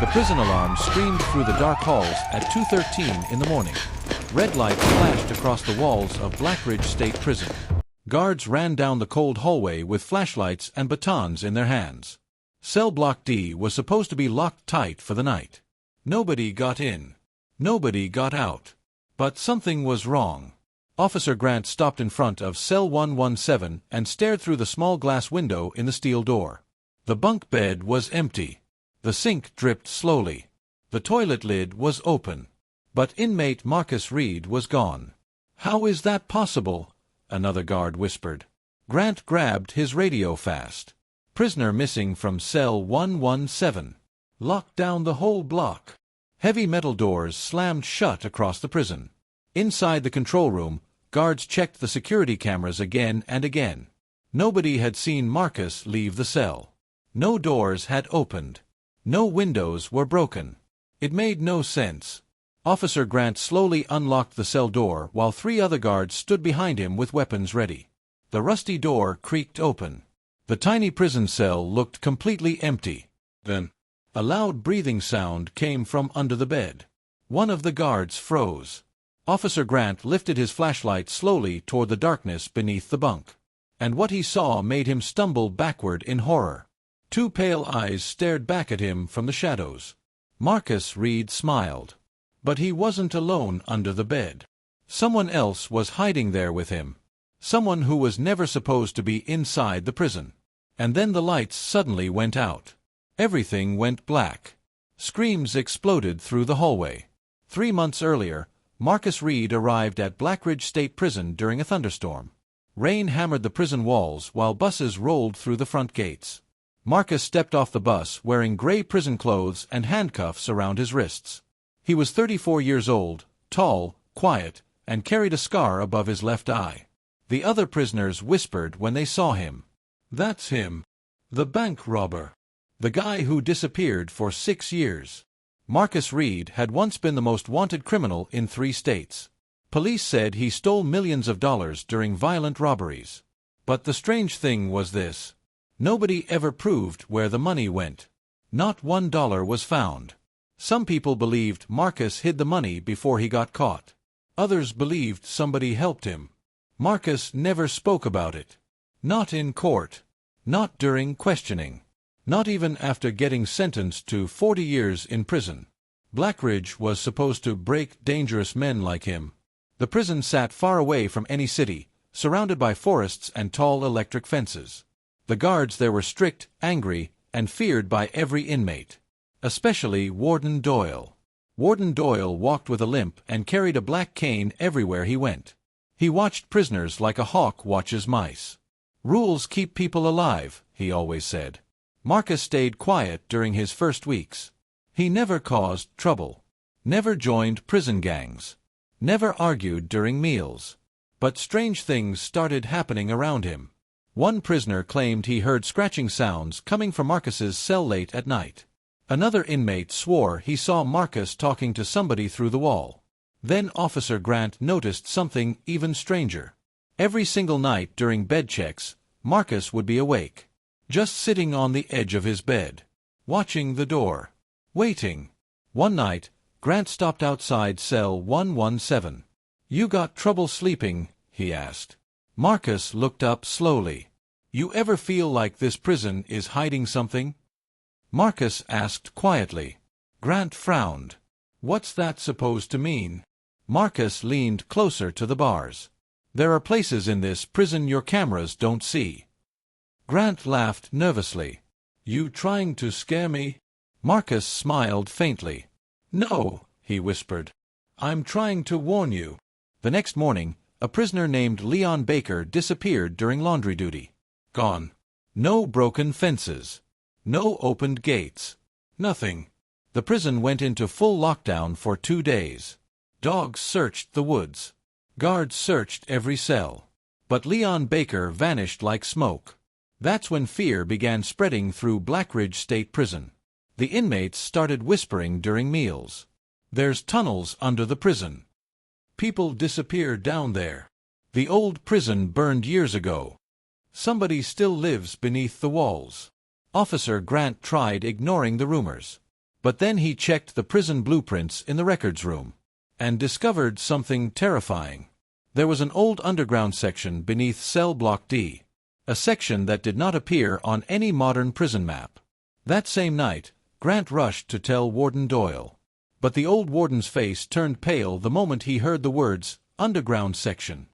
The prison alarm screamed through the dark halls at 2:13 in the morning. Red lights flashed across the walls of Blackridge State Prison. Guards ran down the cold hallway with flashlights and batons in their hands. Cell Block D was supposed to be locked tight for the night. Nobody got in. Nobody got out. But something was wrong. Officer Grant stopped in front of Cell 117 and stared through the small glass window in the steel door. The bunk bed was empty. The sink dripped slowly. The toilet lid was open. But inmate Marcus Reed was gone. "How is that possible?" another guard whispered. Grant grabbed his radio fast. "Prisoner missing from Cell 117. Locked down the whole block." Heavy metal doors slammed shut across the prison. Inside the control room, guards checked the security cameras again and again. Nobody had seen Marcus leave the cell. No doors had opened. No windows were broken. It made no sense. Officer Grant slowly unlocked the cell door while 3 other guards stood behind him with weapons ready. The rusty door creaked open. The tiny prison cell looked completely empty. Then, a loud breathing sound came from under the bed. One of the guards froze. Officer Grant lifted his flashlight slowly toward the darkness beneath the bunk. And what he saw made him stumble backward in horror. 2 pale eyes stared back at him from the shadows. Marcus Reed smiled. But he wasn't alone under the bed. Someone else was hiding there with him. Someone who was never supposed to be inside the prison. And then the lights suddenly went out. Everything went black. Screams exploded through the hallway. 3 months earlier, Marcus Reed arrived at Blackridge State Prison during a thunderstorm. Rain hammered the prison walls while buses rolled through the front gates. Marcus stepped off the bus wearing gray prison clothes and handcuffs around his wrists. He was 34 years old, tall, quiet, and carried a scar above his left eye. The other prisoners whispered when they saw him. "That's him. The bank robber. The guy who disappeared for 6 years." Marcus Reed had once been the most wanted criminal in 3 states. Police said he stole millions of dollars during violent robberies. But the strange thing was this. Nobody ever proved where the money went. Not $1 was found. Some people believed Marcus hid the money before he got caught. Others believed somebody helped him. Marcus never spoke about it. Not in court. Not during questioning. Not even after getting sentenced to 40 years in prison. Blackridge was supposed to break dangerous men like him. The prison sat far away from any city, surrounded by forests and tall electric fences. The guards there were strict, angry, and feared by every inmate. Especially Warden Doyle. Warden Doyle walked with a limp and carried a black cane everywhere he went. He watched prisoners like a hawk watches mice. "Rules keep people alive," he always said. Marcus stayed quiet during his first weeks. He never caused trouble. Never joined prison gangs. Never argued during meals. But strange things started happening around him. One prisoner claimed he heard scratching sounds coming from Marcus's cell late at night. Another inmate swore he saw Marcus talking to somebody through the wall. Then Officer Grant noticed something even stranger. Every single night during bed checks, Marcus would be awake. Just sitting on the edge of his bed. Watching the door. Waiting. One night, Grant stopped outside cell 117. "You got trouble sleeping?" he asked. Marcus looked up slowly. "You ever feel like this prison is hiding something?" Marcus asked quietly. Grant frowned. "What's that supposed to mean?" Marcus leaned closer to the bars. "There are places in this prison your cameras don't see." Grant laughed nervously. "You trying to scare me?" Marcus smiled faintly. "No," he whispered. "I'm trying to warn you." The next morning, a prisoner named Leon Baker disappeared during laundry duty. Gone. No broken fences. No opened gates. Nothing. The prison went into full lockdown for 2 days. Dogs searched the woods. Guards searched every cell. But Leon Baker vanished like smoke. That's when fear began spreading through Blackridge State Prison. The inmates started whispering during meals. "There's tunnels under the prison. People disappear down there. The old prison burned years ago. Somebody still lives beneath the walls." Officer Grant tried ignoring the rumors. But then he checked the prison blueprints in the records room and discovered something terrifying. There was an old underground section beneath cell block D, a section that did not appear on any modern prison map. That same night, Grant rushed to tell Warden Doyle. But the old warden's face turned pale the moment he heard the words, underground section.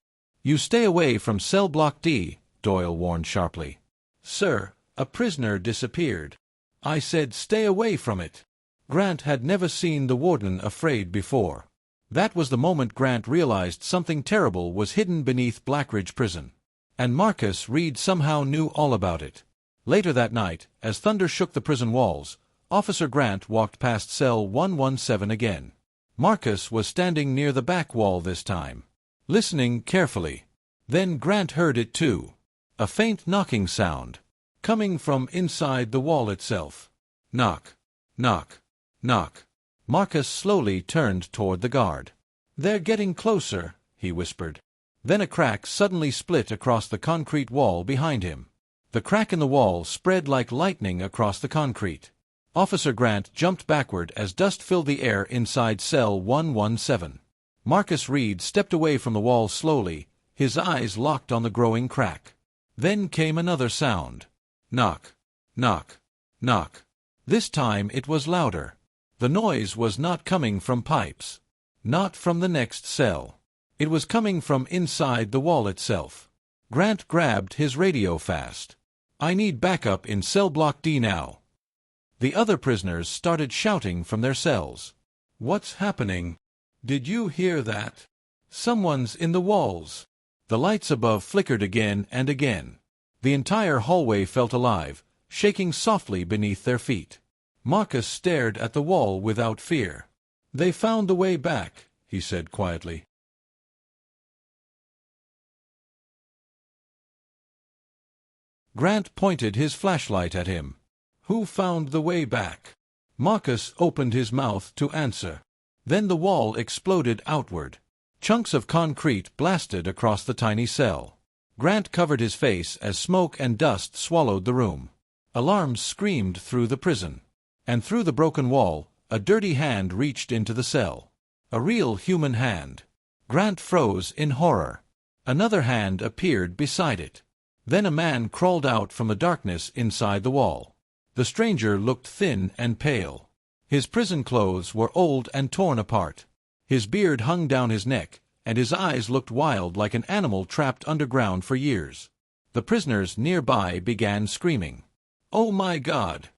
"You stay away from cell block D," Doyle warned sharply. "Sir, a prisoner disappeared." "I said stay away from it." Grant had never seen the warden afraid before. That was the moment Grant realized something terrible was hidden beneath Blackridge Prison. And Marcus Reed somehow knew all about it. Later that night, as thunder shook the prison walls, Officer Grant walked past cell 117 again. Marcus was standing near the back wall this time, listening carefully. Then Grant heard it too. A faint knocking sound, coming from inside the wall itself. Knock, knock, knock. Marcus slowly turned toward the guard. "They're getting closer," he whispered. Then a crack suddenly split across the concrete wall behind him. The crack in the wall spread like lightning across the concrete. Officer Grant jumped backward as dust filled the air inside cell 117. Marcus Reed stepped away from the wall slowly, his eyes locked on the growing crack. Then came another sound. Knock, knock, knock. This time it was louder. The noise was not coming from pipes, not from the next cell. It was coming from inside the wall itself. Grant grabbed his radio fast. "I need backup in cell block D now." The other prisoners started shouting from their cells. "What's happening? Did you hear that? Someone's in the walls." The lights above flickered again and again. The entire hallway felt alive, shaking softly beneath their feet. Marcus stared at the wall without fear. "They found the way back," he said quietly. Grant pointed his flashlight at him. "Who found the way back?" Marcus opened his mouth to answer. Then the wall exploded outward. Chunks of concrete blasted across the tiny cell. Grant covered his face as smoke and dust swallowed the room. Alarms screamed through the prison. And through the broken wall, a dirty hand reached into the cell. A real human hand. Grant froze in horror. Another hand appeared beside it. Then a man crawled out from the darkness inside the wall. The stranger looked thin and pale. His prison clothes were old and torn apart. His beard hung down his neck, and his eyes looked wild like an animal trapped underground for years. The prisoners nearby began screaming. "Oh my God!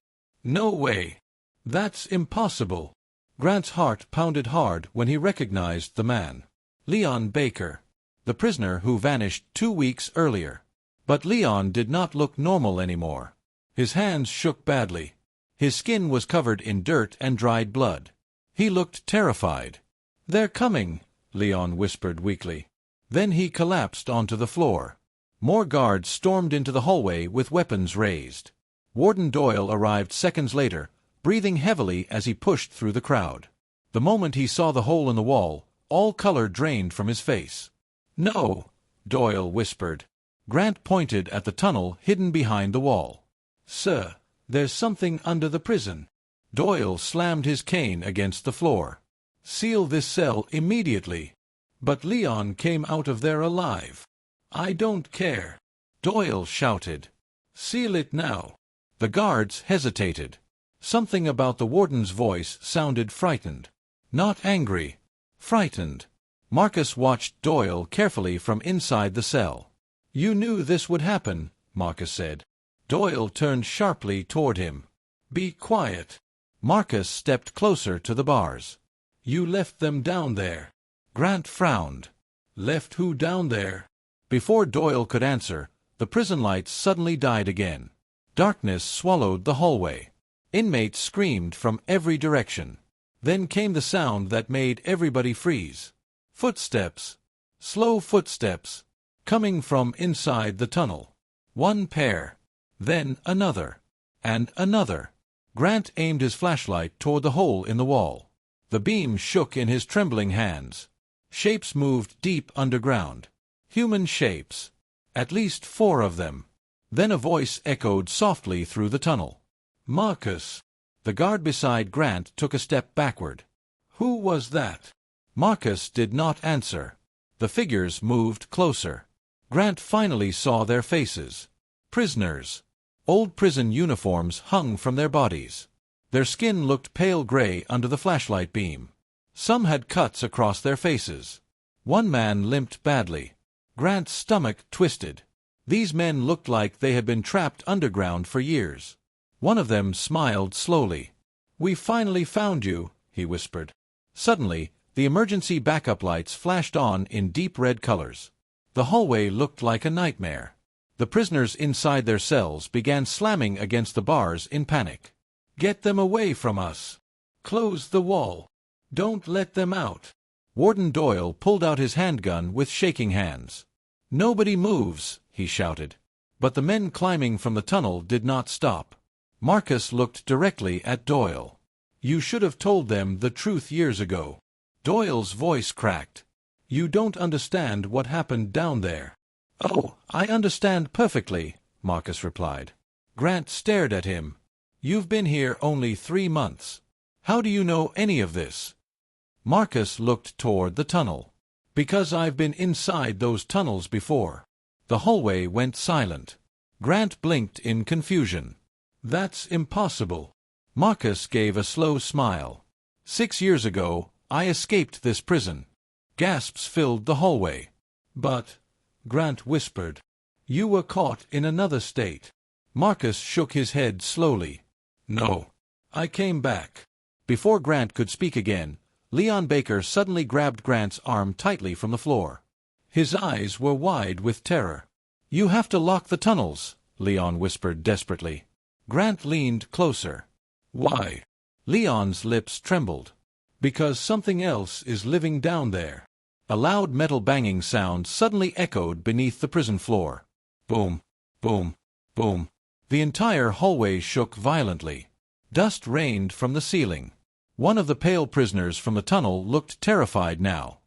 No way! That's impossible!" Grant's heart pounded hard when he recognized the man. Leon Baker, the prisoner who vanished 2 weeks earlier. But Leon did not look normal anymore. His hands shook badly. His skin was covered in dirt and dried blood. He looked terrified. "They're coming," Leon whispered weakly. Then he collapsed onto the floor. More guards stormed into the hallway with weapons raised. Warden Doyle arrived seconds later, breathing heavily as he pushed through the crowd. The moment he saw the hole in the wall, all color drained from his face. "No," Doyle whispered. Grant pointed at the tunnel hidden behind the wall. "Sir, there's something under the prison." Doyle slammed his cane against the floor. "Seal this cell immediately." "But Leon came out of there alive." "I don't care," Doyle shouted. "Seal it now." The guards hesitated. Something about the warden's voice sounded frightened. Not angry. Frightened. Marcus watched Doyle carefully from inside the cell. "You knew this would happen," Marcus said. Doyle turned sharply toward him. "Be quiet." Marcus stepped closer to the bars. "You left them down there." Grant frowned. "Left who down there?" Before Doyle could answer, the prison lights suddenly died again. Darkness swallowed the hallway. Inmates screamed from every direction. Then came the sound that made everybody freeze. Footsteps. Slow footsteps. Coming from inside the tunnel. One pair. Then another. And another. Grant aimed his flashlight toward the hole in the wall. The beam shook in his trembling hands. Shapes moved deep underground. Human shapes. At least 4 of them. Then a voice echoed softly through the tunnel. "Marcus." The guard beside Grant took a step backward. Who was that? Marcus did not answer. The figures moved closer. Grant finally saw their faces. Prisoners. Old prison uniforms hung from their bodies. Their skin looked pale gray under the flashlight beam. Some had cuts across their faces. One man limped badly. Grant's stomach twisted. These men looked like they had been trapped underground for years. One of them smiled slowly. "We finally found you," he whispered. Suddenly, the emergency backup lights flashed on in deep red colors. The hallway looked like a nightmare. The prisoners inside their cells began slamming against the bars in panic. "Get them away from us! Close the wall! Don't let them out!" Warden Doyle pulled out his handgun with shaking hands. "Nobody moves," he shouted. But the men climbing from the tunnel did not stop. Marcus looked directly at Doyle. "You should have told them the truth years ago." Doyle's voice cracked. "You don't understand what happened down there." "Oh, I understand perfectly," Marcus replied. Grant stared at him. "You've been here only 3 months. How do you know any of this?" Marcus looked toward the tunnel. "Because I've been inside those tunnels before." The hallway went silent. Grant blinked in confusion. "That's impossible." Marcus gave a slow smile. "6 years ago, I escaped this prison." Gasps filled the hallway. "But," Grant whispered, "you were caught in another state." Marcus shook his head slowly. "No. I came back." Before Grant could speak again, Leon Baker suddenly grabbed Grant's arm tightly from the floor. His eyes were wide with terror. "You have to lock the tunnels," Leon whispered desperately. Grant leaned closer. "Why?" Leon's lips trembled. "Because something else is living down there." A loud metal banging sound suddenly echoed beneath the prison floor. Boom, boom, boom. The entire hallway shook violently. Dust rained from the ceiling. One of the pale prisoners from the tunnel looked terrified now.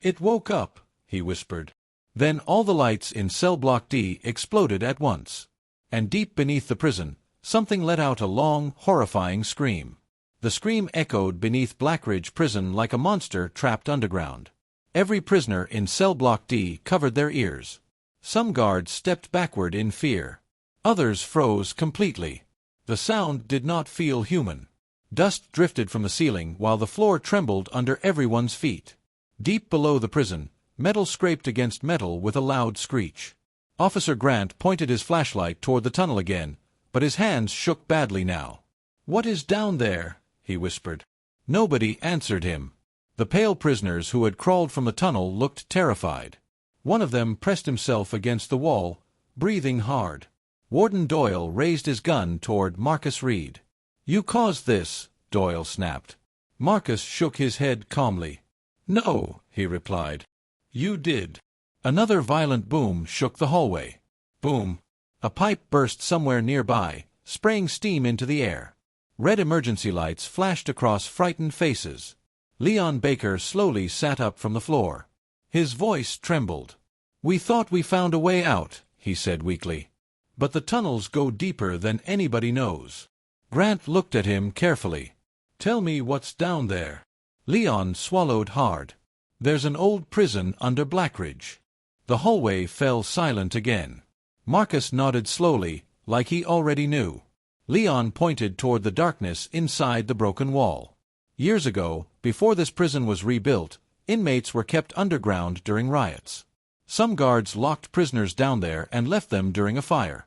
"It woke up," he whispered. Then all the lights in cell block D exploded at once. And deep beneath the prison, something let out a long, horrifying scream. The scream echoed beneath Blackridge Prison like a monster trapped underground. Every prisoner in cell block D covered their ears. Some guards stepped backward in fear. Others froze completely. The sound did not feel human. Dust drifted from the ceiling while the floor trembled under everyone's feet. Deep below the prison, metal scraped against metal with a loud screech. Officer Grant pointed his flashlight toward the tunnel again, but his hands shook badly now. "What is down there?" he whispered. Nobody answered him. The pale prisoners who had crawled from the tunnel looked terrified. One of them pressed himself against the wall, breathing hard. Warden Doyle raised his gun toward Marcus Reed. "You caused this," Doyle snapped. Marcus shook his head calmly. "No," he replied. "You did." Another violent boom shook the hallway. Boom. A pipe burst somewhere nearby, spraying steam into the air. Red emergency lights flashed across frightened faces. Leon Baker slowly sat up from the floor. His voice trembled. "We thought we found a way out," he said weakly. "But the tunnels go deeper than anybody knows." Grant looked at him carefully. "Tell me what's down there." Leon swallowed hard. "There's an old prison under Blackridge." The hallway fell silent again. Marcus nodded slowly, like he already knew. Leon pointed toward the darkness inside the broken wall. Years ago, before this prison was rebuilt, inmates were kept underground during riots. Some guards locked prisoners down there and left them during a fire.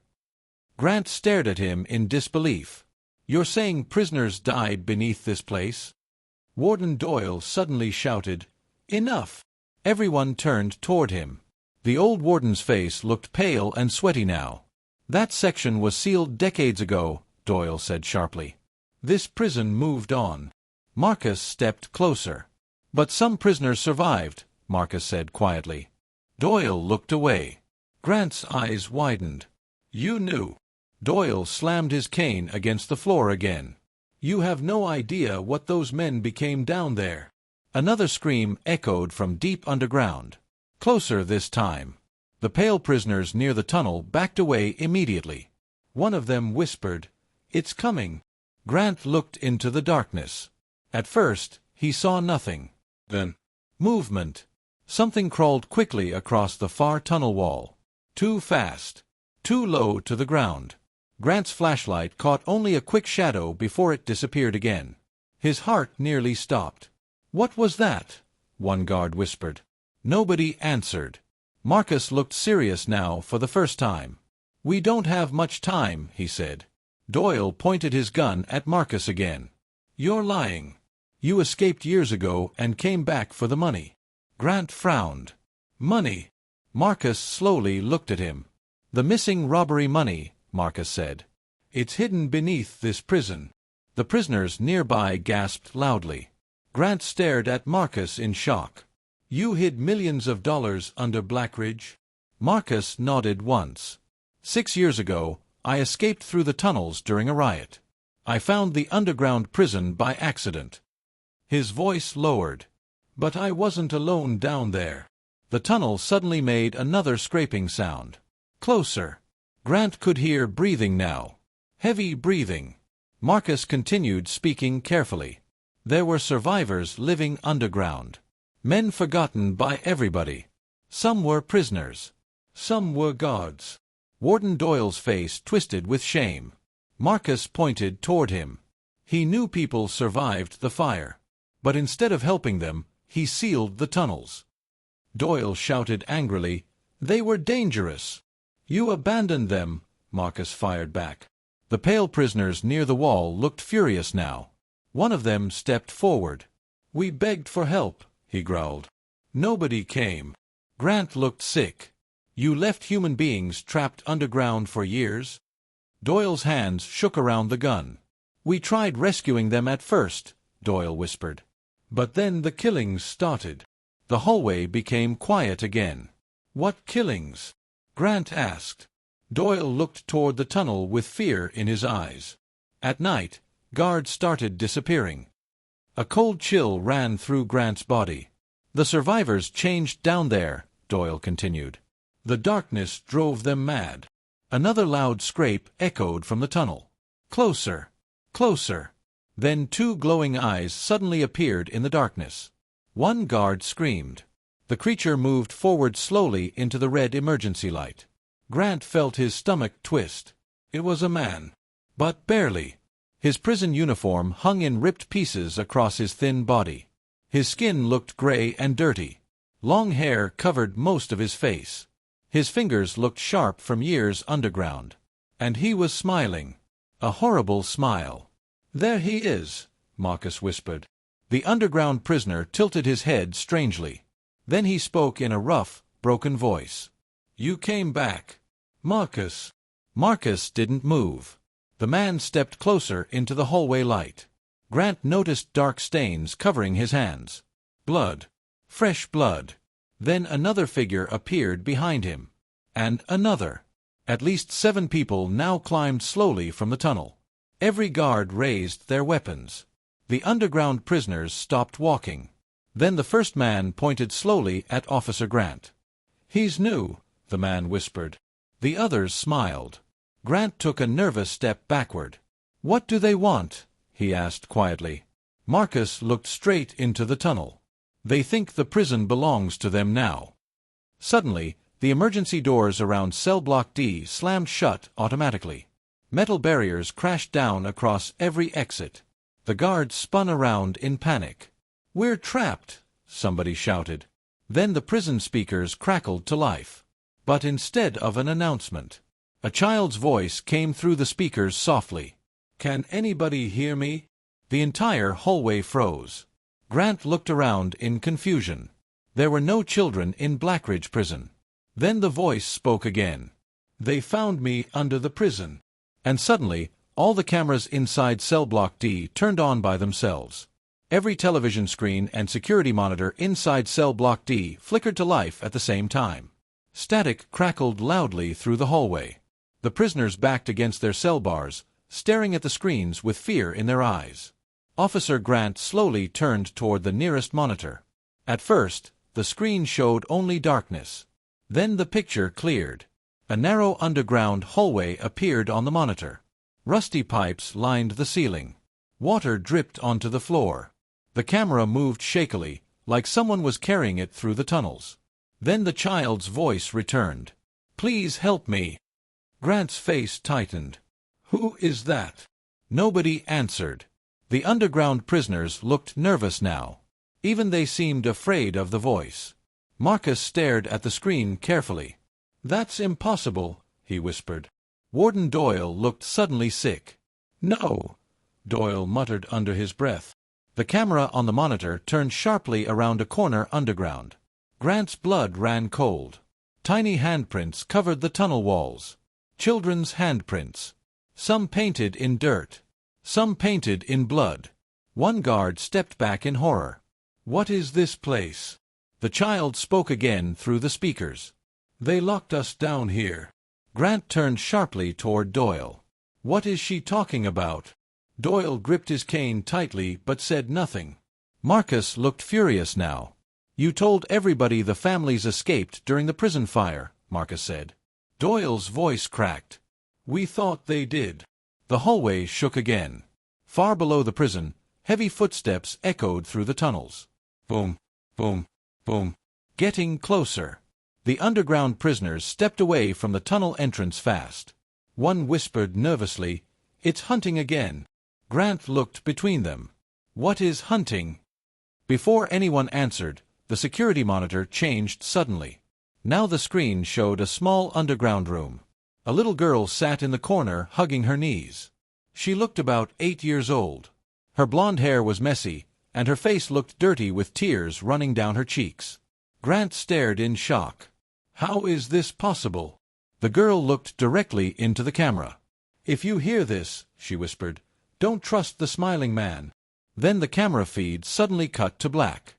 Grant stared at him in disbelief. "You're saying prisoners died beneath this place?" Warden Doyle suddenly shouted, "Enough!" Everyone turned toward him. The old warden's face looked pale and sweaty now. "That section was sealed decades ago," Doyle said sharply. "This prison moved on." Marcus stepped closer. "But some prisoners survived," Marcus said quietly. Doyle looked away. Grant's eyes widened. "You knew." Doyle slammed his cane against the floor again. "You have no idea what those men became down there." Another scream echoed from deep underground. Closer this time. The pale prisoners near the tunnel backed away immediately. One of them whispered, "It's coming." Grant looked into the darkness. At first, he saw nothing. Then, movement. Something crawled quickly across the far tunnel wall. Too fast. Too low to the ground. Grant's flashlight caught only a quick shadow before it disappeared again. His heart nearly stopped. "What was that?" one guard whispered. Nobody answered. Marcus looked serious now for the first time. "We don't have much time," he said. Doyle pointed his gun at Marcus again. "You're lying. You escaped years ago and came back for the money." Grant frowned. "Money?" Marcus slowly looked at him. "The missing robbery money," Marcus said. "It's hidden beneath this prison." The prisoners nearby gasped loudly. Grant stared at Marcus in shock. "You hid millions of dollars under Blackridge?" Marcus nodded once. 6 years ago, I escaped through the tunnels during a riot. I found the underground prison by accident." His voice lowered. "But I wasn't alone down there." The tunnel suddenly made another scraping sound. Closer. Grant could hear breathing now. Heavy breathing. Marcus continued speaking carefully. There were survivors living underground. Men forgotten by everybody. Some were prisoners. Some were guards. Warden Doyle's face twisted with shame. Marcus pointed toward him. He knew people survived the fire. But instead of helping them, he sealed the tunnels. Doyle shouted angrily, "They were dangerous." "You abandoned them," Marcus fired back. The pale prisoners near the wall looked furious now. One of them stepped forward. "We begged for help," he growled. "Nobody came." Grant looked sick. "You left human beings trapped underground for years?" Doyle's hands shook around the gun. "We tried rescuing them at first," Doyle whispered. "But then the killings started." The hallway became quiet again. "What killings?" Grant asked. Doyle looked toward the tunnel with fear in his eyes. At night, guards started disappearing. A cold chill ran through Grant's body. "The survivors changed down there," Doyle continued. "The darkness drove them mad." Another loud scrape echoed from the tunnel. Closer. Closer. Then 2 glowing eyes suddenly appeared in the darkness. One guard screamed. The creature moved forward slowly into the red emergency light. Grant felt his stomach twist. It was a man. But barely. His prison uniform hung in ripped pieces across his thin body. His skin looked gray and dirty. Long hair covered most of his face. His fingers looked sharp from years underground. And he was smiling. A horrible smile. "There he is," Marcus whispered. The underground prisoner tilted his head strangely. Then he spoke in a rough, broken voice. "You came back. Marcus." Marcus didn't move. The man stepped closer into the hallway light. Grant noticed dark stains covering his hands. Blood. Fresh blood. Then another figure appeared behind him. And another. At least 7 people now climbed slowly from the tunnel. Every guard raised their weapons. The underground prisoners stopped walking. Then the first man pointed slowly at Officer Grant. "He's new," the man whispered. The others smiled. Grant took a nervous step backward. "What do they want?" he asked quietly. Marcus looked straight into the tunnel. "They think the prison belongs to them now." Suddenly, the emergency doors around cell block D slammed shut automatically. Metal barriers crashed down across every exit. The guards spun around in panic. "We're trapped!" somebody shouted. Then the prison speakers crackled to life. But instead of an announcement, a child's voice came through the speakers softly. "Can anybody hear me?" The entire hallway froze. Grant looked around in confusion. There were no children in Blackridge Prison. Then the voice spoke again. "They found me under the prison." And suddenly, all the cameras inside cell block D turned on by themselves. Every television screen and security monitor inside cell block D flickered to life at the same time. Static crackled loudly through the hallway. The prisoners backed against their cell bars, staring at the screens with fear in their eyes. Officer Grant slowly turned toward the nearest monitor. At first, the screen showed only darkness. Then the picture cleared. A narrow underground hallway appeared on the monitor. Rusty pipes lined the ceiling. Water dripped onto the floor. The camera moved shakily, like someone was carrying it through the tunnels. Then the child's voice returned. "Please help me." Grant's face tightened. "Who is that?" Nobody answered. The underground prisoners looked nervous now. Even they seemed afraid of the voice. Marcus stared at the screen carefully. "That's impossible," he whispered. Warden Doyle looked suddenly sick. "No," Doyle muttered under his breath. The camera on the monitor turned sharply around a corner underground. Grant's blood ran cold. Tiny handprints covered the tunnel walls. Children's handprints. Some painted in dirt. Some painted in blood. One guard stepped back in horror. "What is this place?" The child spoke again through the speakers. "They locked us down here." Grant turned sharply toward Doyle. "What is she talking about?" Doyle gripped his cane tightly but said nothing. Marcus looked furious now. "You told everybody the families escaped during the prison fire," Marcus said. Doyle's voice cracked. "We thought they did." The hallway shook again. Far below the prison, heavy footsteps echoed through the tunnels. Boom, boom, boom. Getting closer. The underground prisoners stepped away from the tunnel entrance fast. One whispered nervously, "It's hunting again." Grant looked between them. "What is hunting?" Before anyone answered, the security monitor changed suddenly. Now the screen showed a small underground room. A little girl sat in the corner hugging her knees. She looked about 8 years old. Her blonde hair was messy, and her face looked dirty with tears running down her cheeks. Grant stared in shock. "How is this possible?" The girl looked directly into the camera. "If you hear this," she whispered, "don't trust the smiling man." Then the camera feed suddenly cut to black.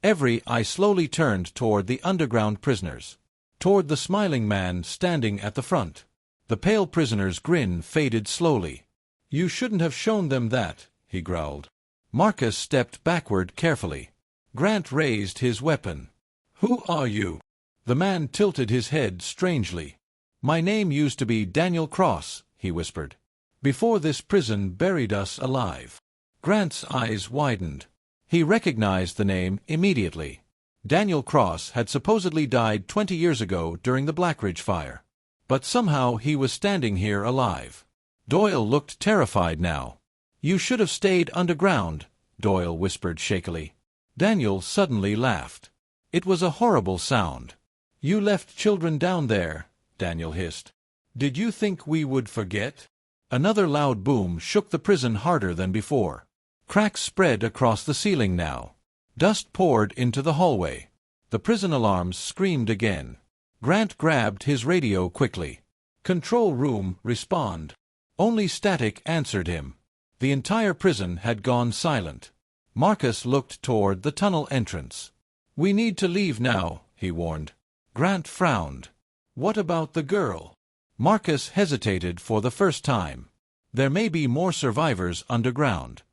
Every eye slowly turned toward the underground prisoners. Toward the smiling man standing at the front. The pale prisoner's grin faded slowly. "You shouldn't have shown them that," he growled. Marcus stepped backward carefully. Grant raised his weapon. "Who are you?" The man tilted his head strangely. "My name used to be Daniel Cross," he whispered. "Before this prison buried us alive." Grant's eyes widened. He recognized the name immediately. Daniel Cross had supposedly died 20 years ago during the Blackridge fire. But somehow he was standing here alive. Doyle looked terrified now. "You should have stayed underground," Doyle whispered shakily. Daniel suddenly laughed. It was a horrible sound. "You left children down there," Daniel hissed. "Did you think we would forget?" Another loud boom shook the prison harder than before. Cracks spread across the ceiling now. Dust poured into the hallway. The prison alarms screamed again. Grant grabbed his radio quickly. "Control room, respond." Only static answered him. The entire prison had gone silent. Marcus looked toward the tunnel entrance. "We need to leave now," he warned. Grant frowned. "What about the girl?" Marcus hesitated for the first time. "There may be more survivors underground."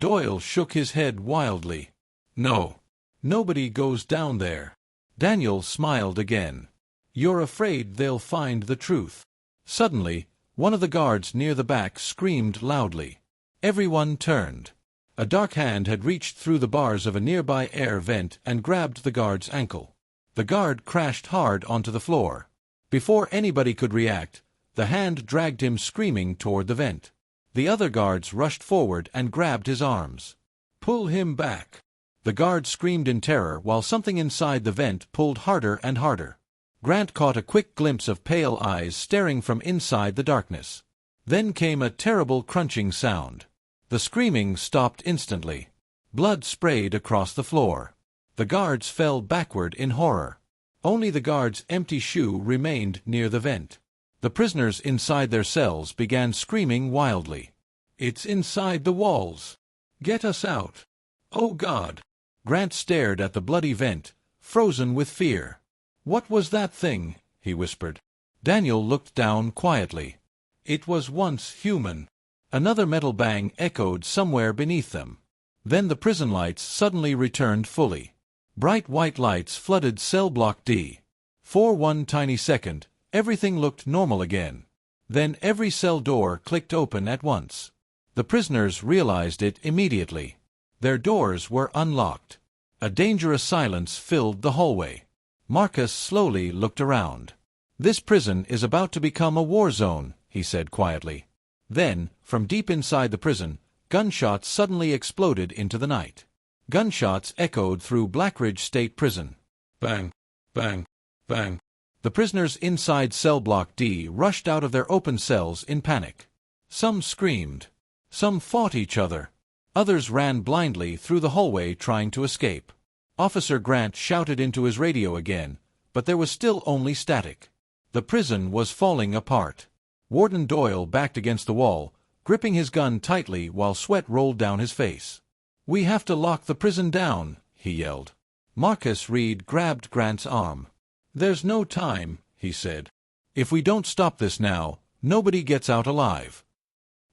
Doyle shook his head wildly. "No. Nobody goes down there." Daniel smiled again. "You're afraid they'll find the truth." Suddenly, one of the guards near the back screamed loudly. Everyone turned. A dark hand had reached through the bars of a nearby air vent and grabbed the guard's ankle. The guard crashed hard onto the floor. Before anybody could react, the hand dragged him screaming toward the vent. The other guards rushed forward and grabbed his arms. "Pull him back!" The guard screamed in terror while something inside the vent pulled harder and harder. Grant caught a quick glimpse of pale eyes staring from inside the darkness. Then came a terrible crunching sound. The screaming stopped instantly. Blood sprayed across the floor. The guards fell backward in horror. Only the guard's empty shoe remained near the vent. The prisoners inside their cells began screaming wildly. "It's inside the walls! Get us out! Oh God!" Grant stared at the bloody vent, frozen with fear. "What was that thing?" he whispered. Daniel looked down quietly. "It was once human." Another metal bang echoed somewhere beneath them. Then the prison lights suddenly returned fully. Bright white lights flooded cell block D. For one tiny second, everything looked normal again. Then every cell door clicked open at once. The prisoners realized it immediately. Their doors were unlocked. A dangerous silence filled the hallway. Marcus slowly looked around. "This prison is about to become a war zone," he said quietly. Then, from deep inside the prison, gunshots suddenly exploded into the night. Gunshots echoed through Blackridge State Prison. Bang, bang, bang. The prisoners inside cell block D rushed out of their open cells in panic. Some screamed. Some fought each other. Others ran blindly through the hallway trying to escape. Officer Grant shouted into his radio again, but there was still only static. The prison was falling apart. Warden Doyle backed against the wall, gripping his gun tightly while sweat rolled down his face. "We have to lock the prison down," he yelled. Marcus Reed grabbed Grant's arm. "There's no time," he said. "If we don't stop this now, nobody gets out alive."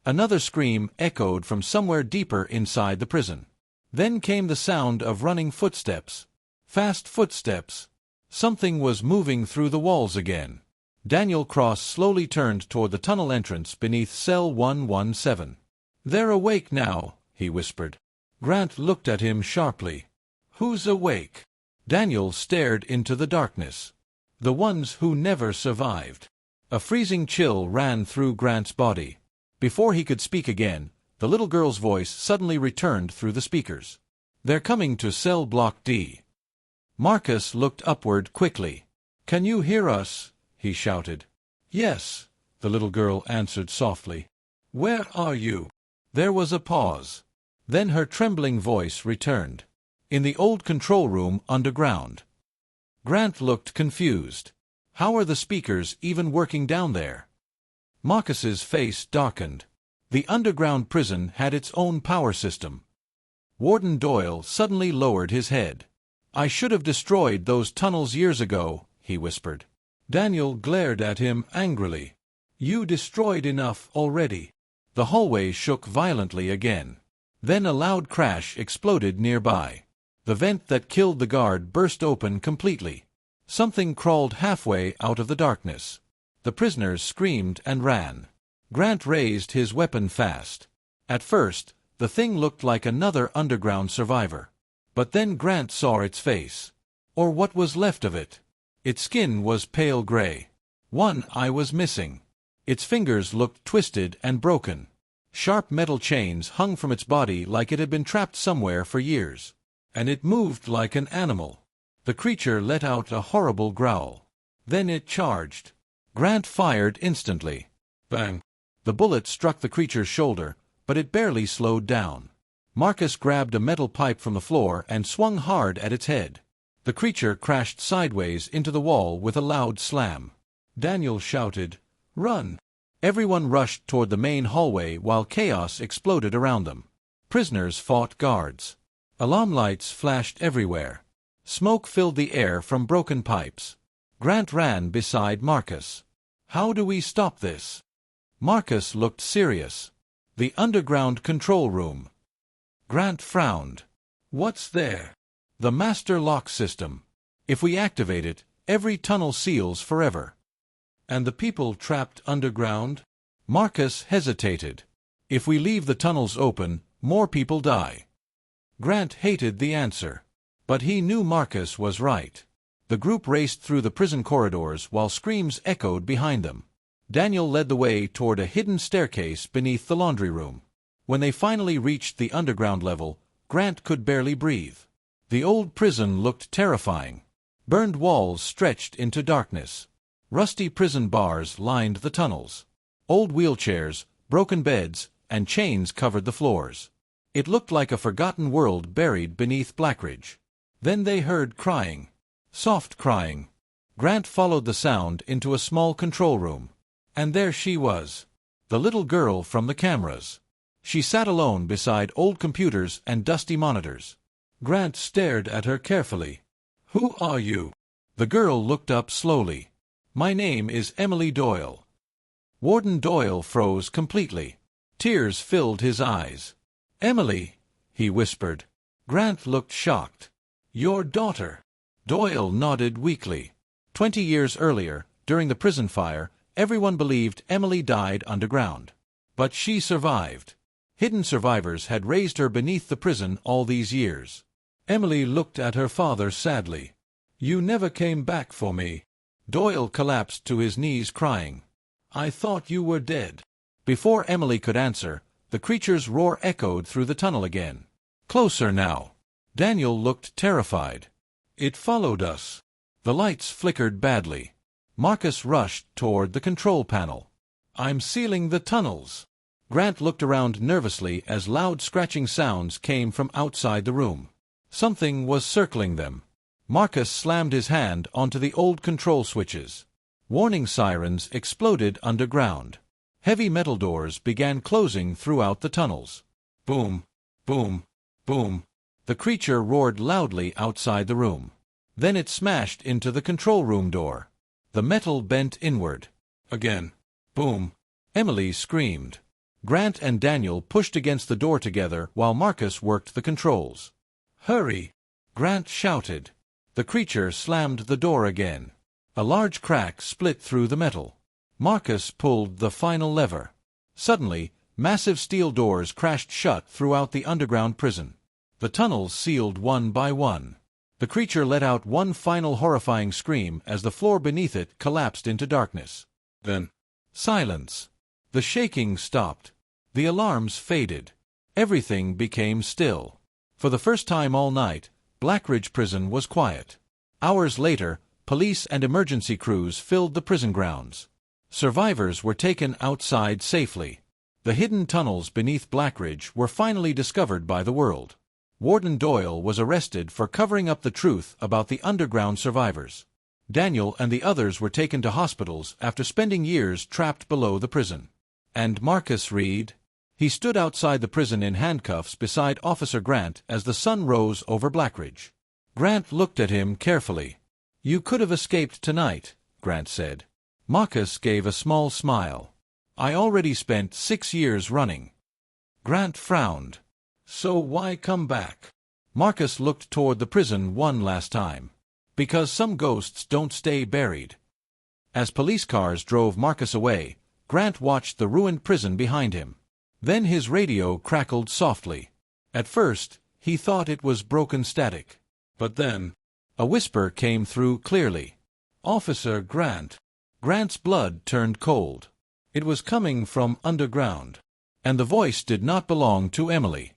Another scream echoed from somewhere deeper inside the prison. Then came the sound of running footsteps. Fast footsteps. Something was moving through the walls again. Daniel Cross slowly turned toward the tunnel entrance beneath cell 117. "They're awake now," he whispered. Grant looked at him sharply. "Who's awake?" Daniel stared into the darkness. "The ones who never survived." A freezing chill ran through Grant's body. Before he could speak again, the little girl's voice suddenly returned through the speakers. "They're coming to cell block D." Marcus looked upward quickly. "Can you hear us?" he shouted. "Yes," the little girl answered softly. "Where are you?" There was a pause. Then her trembling voice returned. "In the old control room underground." Grant looked confused. How are the speakers even working down there? Marcus's face darkened. The underground prison had its own power system. Warden Doyle suddenly lowered his head. "I should have destroyed those tunnels years ago," he whispered. Daniel glared at him angrily. "You destroyed enough already." The hallway shook violently again. Then a loud crash exploded nearby. The vent that killed the guard burst open completely. Something crawled halfway out of the darkness. The prisoners screamed and ran. Grant raised his weapon fast. At first, the thing looked like another underground survivor. But then Grant saw its face. Or what was left of it. Its skin was pale gray. One eye was missing. Its fingers looked twisted and broken. Sharp metal chains hung from its body like it had been trapped somewhere for years. And it moved like an animal. The creature let out a horrible growl. Then it charged. Grant fired instantly. Bang! The bullet struck the creature's shoulder, but it barely slowed down. Marcus grabbed a metal pipe from the floor and swung hard at its head. The creature crashed sideways into the wall with a loud slam. Daniel shouted, "Run!" Everyone rushed toward the main hallway while chaos exploded around them. Prisoners fought guards. Alarm lights flashed everywhere. Smoke filled the air from broken pipes. Grant ran beside Marcus. "How do we stop this?" Marcus looked serious. "The underground control room." Grant frowned. "What's there?" "The master lock system. If we activate it, every tunnel seals forever." "And the people trapped underground?" Marcus hesitated. "If we leave the tunnels open, more people die." Grant hated the answer. But he knew Marcus was right. The group raced through the prison corridors while screams echoed behind them. Daniel led the way toward a hidden staircase beneath the laundry room. When they finally reached the underground level, Grant could barely breathe. The old prison looked terrifying. Burned walls stretched into darkness. Rusty prison bars lined the tunnels. Old wheelchairs, broken beds, and chains covered the floors. It looked like a forgotten world buried beneath Blackridge. Then they heard crying. Soft crying. Grant followed the sound into a small control room. And there she was. The little girl from the cameras. She sat alone beside old computers and dusty monitors. Grant stared at her carefully. "Who are you?" The girl looked up slowly. "My name is Emily Doyle." Warden Doyle froze completely. Tears filled his eyes. "Emily," he whispered. Grant looked shocked. "Your daughter." Doyle nodded weakly. 20 years earlier, during the prison fire, everyone believed Emily died underground. But she survived. Hidden survivors had raised her beneath the prison all these years. Emily looked at her father sadly. "You never came back for me." Doyle collapsed to his knees crying. "I thought you were dead." Before Emily could answer, the creature's roar echoed through the tunnel again. "Closer now." Daniel looked terrified. "It followed us." The lights flickered badly. Marcus rushed toward the control panel. "I'm sealing the tunnels." Grant looked around nervously as loud scratching sounds came from outside the room. Something was circling them. Marcus slammed his hand onto the old control switches. Warning sirens exploded underground. Heavy metal doors began closing throughout the tunnels. Boom, boom, boom. The creature roared loudly outside the room. Then it smashed into the control room door. The metal bent inward. Again. Boom. Emily screamed. Grant and Daniel pushed against the door together while Marcus worked the controls. "Hurry!" Grant shouted. The creature slammed the door again. A large crack split through the metal. Marcus pulled the final lever. Suddenly, massive steel doors crashed shut throughout the underground prison. The tunnels sealed one by one. The creature let out one final horrifying scream as the floor beneath it collapsed into darkness. Then, silence. The shaking stopped. The alarms faded. Everything became still. For the first time all night, Blackridge Prison was quiet. Hours later, police and emergency crews filled the prison grounds. Survivors were taken outside safely. The hidden tunnels beneath Blackridge were finally discovered by the world. Warden Doyle was arrested for covering up the truth about the underground survivors. Daniel and the others were taken to hospitals after spending years trapped below the prison. And Marcus Reed? He stood outside the prison in handcuffs beside Officer Grant as the sun rose over Blackridge. Grant looked at him carefully. "You could have escaped tonight," Grant said. Marcus gave a small smile. "I already spent 6 years running." Grant frowned. "So why come back?" Marcus looked toward the prison one last time. "Because some ghosts don't stay buried." As police cars drove Marcus away, Grant watched the ruined prison behind him. Then his radio crackled softly. At first, he thought it was broken static. But then, a whisper came through clearly. "Officer Grant." Grant's blood turned cold. It was coming from underground. And the voice did not belong to Emily.